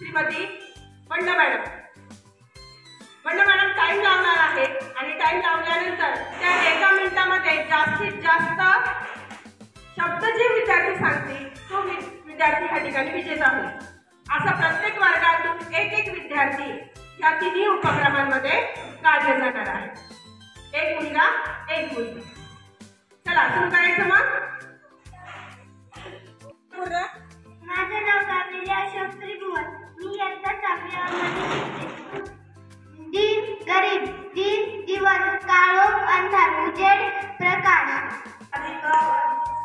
श्रीमती बंड मॅडम. बंड madam time लावणार आहे आणि टाइम लावल्यानंतर त्या 1 मिनिटामध्ये जास्तीत जास्त शब्द जे विद्यार्थी सांगतील तो विद्यार्थी ह्या ठिकाणी विजेता होईल. असा प्रत्येक वर्गातून एक विद्यार्थी या तिन्ही उपक्रमांमध्ये काढले जाणार आहे. एक मुलगा एक मुलगी. चला सुरू करायचं मग. माझं नाव कावेरी अशोक त्रिभुवन. मी इयत्ता 7वी शिकते. दिन गरीब, दिन दिवस, काळोख अंधार, उजेड प्रकाश. आणि ब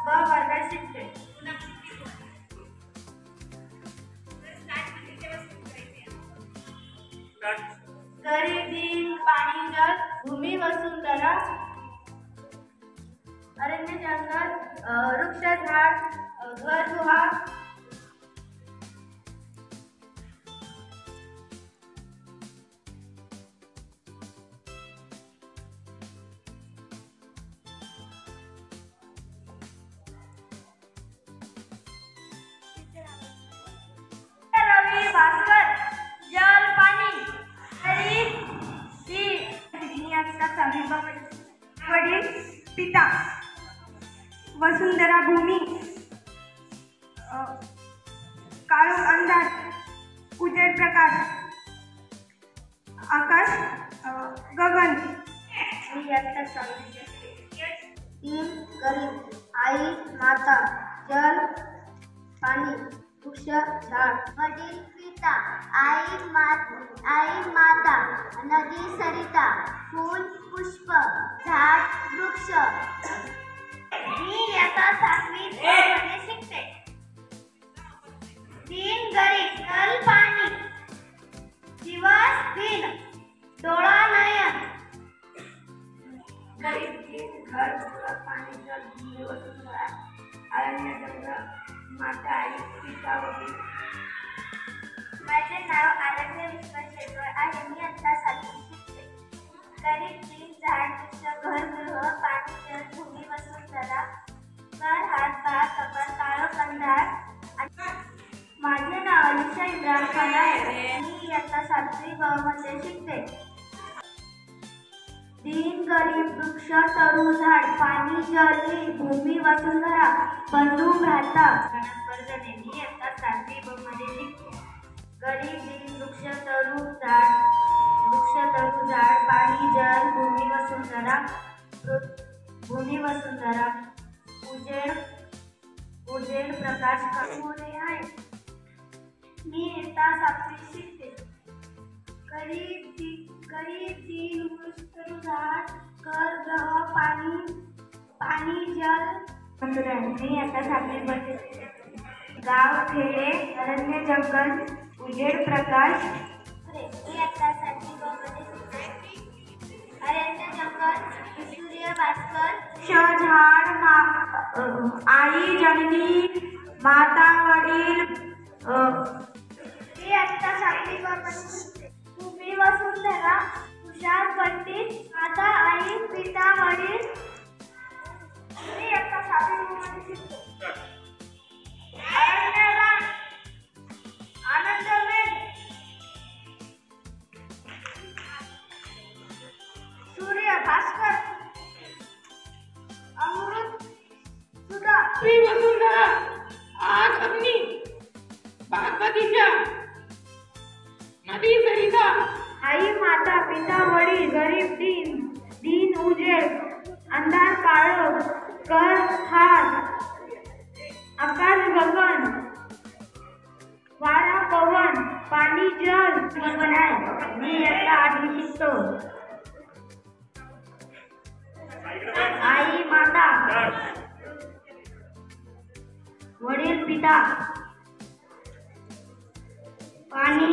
वर्गात शिकते. गरीब, दिन, पाणी, जल, भूमी, वसुंधरा, अरण्य, जंगल, वृक्ष, झाड, घर, गुहा. रवी, भास्कर, जल, पाणी, हरित, वडील, पिता, वसुंधरा, भूमी, काळोख अंधार, उजेड प्रकाश, आकाश, गगन. दिन गरीब, आई माता, जल पाणी, वृक्ष झाड, वडील पिता, आई माता, नदी सरिता, फूल पुष्प, झाड वृक्ष. मी इयत्ता 7वी मध्ये शिकते. दिन गरीब, जल पाणी, दिवस दिन, डोळा नयन. गरीब, दिन, घर, पाणी, जल, भूमी, वसुंधरा, अरण्य, जंगल, माता, आई, पिता, वडील. माझे नाव आराध्य विश्वास शेजवळ आहे. मी इयत्ता 7वी शिकते. गरीब, दिन, झाड वृक्ष, घर गृह, पाणी, जल, भूमी, वसुंधरा, घर, हात, भात, कपाळ, काळोख अंधार. माझे नाव अलिशा इब्राहिम खान आहे. मी इयत्ता 7वी ब मध्ये शिकते. दिन गरीब, वृक्ष, तरू, झाड, पाणी, जल, भूमी, वसुंधरा, बंधू, भ्राता. मी इयत्ता 7वी ब मध्ये शिकते. गरीब, दिन, वृक्ष, तरू, झाड, पाणी, जल, भूमी, वसुंधरा, उजेड प्रकाश होणे आहे. मी इयत्ता 7वी शिकते. गरीब, दिन, वृक्ष, तरू, झाड, घर, ग्रह, पाणी, जल. मी इयत्ता 7वी मध्ये शिकते. गाव, खेडे, अरण्य, जंगल, उजेड प्रकाश. मी इयत्ता 7वी ब मध्ये शिकते. अरण्य, जंगल, सूर्य, भास्कर, झाड, आई, जननी, माता, वडील. मी इयत्ता 7वी ब मध्ये शिकते. भूमी, वसुंधरा, तुषार, पंडित, माता, आई, पिता, वडील. मी इयत्ता 7वी ब मध्ये शिकते. सूर्य, भास्कर, अमृत, सुधा. वसुंधरा, आग, अग्नि, बागमतीच्या, नदी सरिता. आई माता, पिता, वडील, गरीब, दिन उजेड, अंधार, काळोख, कर, हात, आकाश, गगन, वारा, पवन, पाणी, जल. मी इयत्ता 8वी शिकतो. आई माता, वडील पिता, पाणी,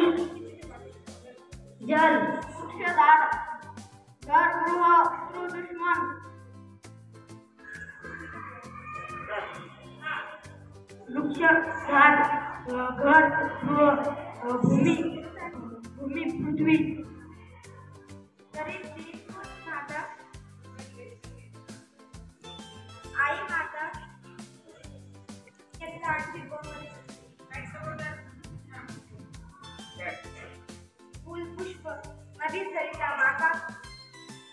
जल, वृक्ष, झाड, घर, गृह, दुश्मन. वृक्ष, झाड, घर, गृह, भूमी, पृथ्वी. गरीब, दिन, माता, आई माता. इयत्ता 8वी ब मध्ये. पुष्प, नदी सरिता माता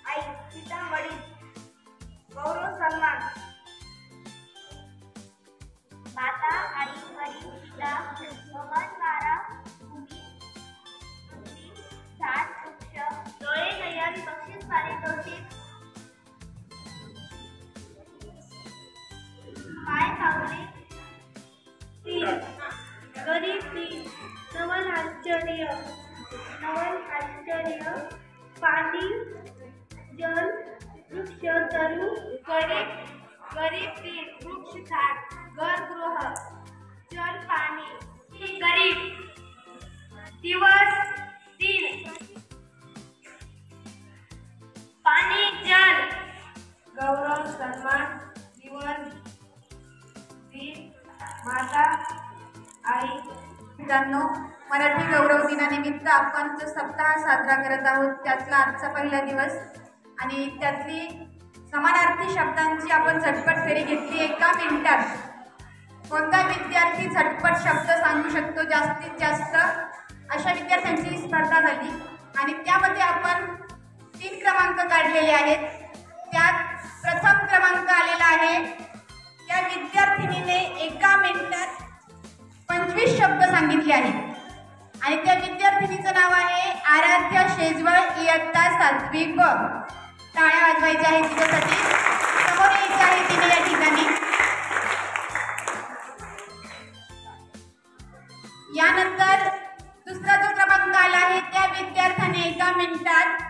आई पिता वडील, गौरव सन्मान, माता आई वडील पिता गगन वारा भूमी पृथ्वी झाड वृक्ष, डोळे नयन बक्षीस पारितोषिक, पाय पावले तीन, गरीब तीन, नवल आश्चर्य, पाणी जल वृक्ष तरु, गरीब तीन, वृक्ष झाड घर गृह, जल पाणी, गरीब दिवस तीन, पाणी जल गौरव सन्मान, जीवन दिन, माता आई. मित्रांनो, मराठी गौरव दिनानिमित्त आपण जो सप्ताह साजरा करत आहोत त्यातला आजचा पहिला दिवस आणि त्यातली समानार्थी शब्दांची आपण झटपट फेरी घेतली. एका मिनिटात कोणता विद्यार्थी झटपट शब्द सांगू शकतो जास्तीत जास्त अशा विद्यार्थ्यांची स्पर्धा झाली आणि त्यामध्ये आपण 3 क्रमांक काढलेले आहेत. त्यात प्रथम क्रमांक आलेला आहे. त्या विद्यार्थिनीने एका मिनिटात 25 शब्द सांगितले आहेत आणि त्या विद्यार्थिनीचं नाव आहे आराध्य शेजवळ, इयत्ता 7वी ब. टाळ्या वाजवायच्या आहेत तिच्यासाठी. समोर यायचं आहे तिने या ठिकाणी. यानंतर दुसरा जो क्रमांक आला आहे त्या विद्यार्थ्याने एका मिनिटात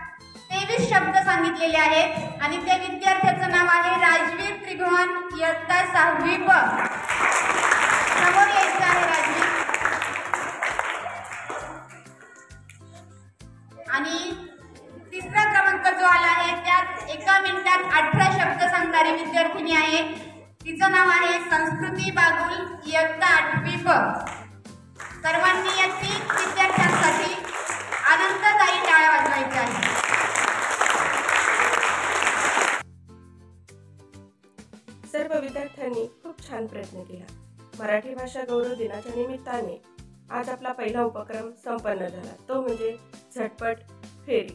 23 शब्द सांगितलेले आहेत आणि त्या विद्यार्थ्याचं नाव आहे राजवीर त्रिभुवन, इयत्ता 6वी ब. समोर यायचं आहे राजवीर. आणि तिसरा क्रमांक जो आला आहे त्यात एका मिनिटात 18 शब्द सांगणारी विद्यार्थिनी आहे. तिचं नाव आहे संस्कृती बागुल, इयत्ता 8वी ब. सर्वांनी या 3 विद्यार्थ्यांसाठी आनंददायी टाळ्या वाजवायच्या आहेत. सर्व विद्यार्थ्यांनी खूप छान प्रयत्न केला. मराठी भाषा गौरव दिनाच्या निमित्ताने आज आपला पहिला उपक्रम संपन्न झाला, तो म्हणजे झटपट फेरी.